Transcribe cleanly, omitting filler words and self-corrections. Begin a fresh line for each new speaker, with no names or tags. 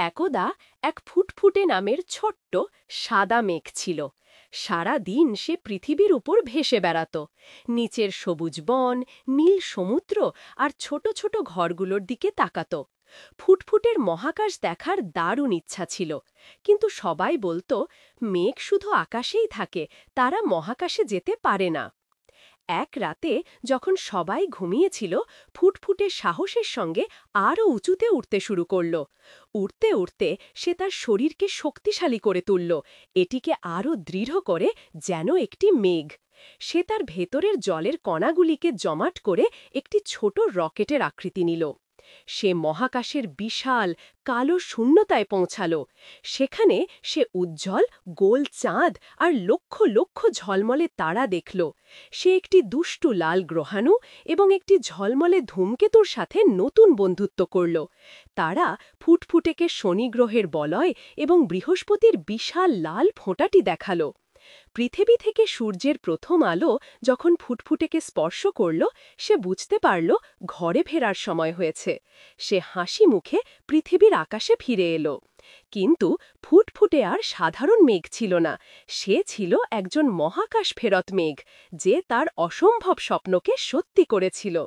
একদা এক ফুটফুটে নামের ছোট্ট সাদা মেঘ ছিল। সারা দিন সে পৃথিবীর উপর ভেসে বেড়াত। নিচের সবুজ বন, নীল সমুদ্র আর ছোট ছোট ঘরগুলোর দিকে তাকাত। ফুটফুটের মহাকাশ দেখার দারুণ ইচ্ছা ছিল, কিন্তু সবাই বলতো মেঘ শুধু আকাশেই থাকে, তারা মহাকাশে যেতে পারে না। এক রাতে যখন সবাই ঘুমিয়েছিল, ফুটফুটে সাহসের সঙ্গে আরও উঁচুতে উঠতে শুরু করল। উড়তে উড়তে সে তার শরীরকে শক্তিশালী করে তুলল, এটিকে আরও দৃঢ় করে, যেন একটি মেঘ। সে তার ভেতরের জলের কণাগুলিকে জমাট করে একটি ছোট রকেটের আকৃতি নিল। সে মহাকাশের বিশাল কালো শূন্যতায় পৌঁছাল। সেখানে সে উজ্জ্বল গোল চাঁদ আর লক্ষ লক্ষ ঝলমলে তারা দেখল। সে একটি দুষ্টু লাল গ্রহাণু এবং একটি ঝলমলে ধূমকেতুর সাথে নতুন বন্ধুত্ব করল। তারা ফুটফুটেকে শনি গ্রহের বলয় এবং বৃহস্পতির বিশাল লাল ফোঁটাটি দেখাল। পৃথিবী থেকে সূর্যের প্রথম আলো যখন ফুটফুটেকে স্পর্শ করল, সে বুঝতে পারল ঘরে ফেরার সময় হয়েছে। সে হাসি মুখে পৃথিবীর আকাশে ফিরে এলো। কিন্তু ফুটফুটে আর সাধারণ মেঘ ছিল না, সে ছিল একজন মহাকাশ ফেরত মেঘ, যে তার অসম্ভব স্বপ্নকে সত্যি করেছিল।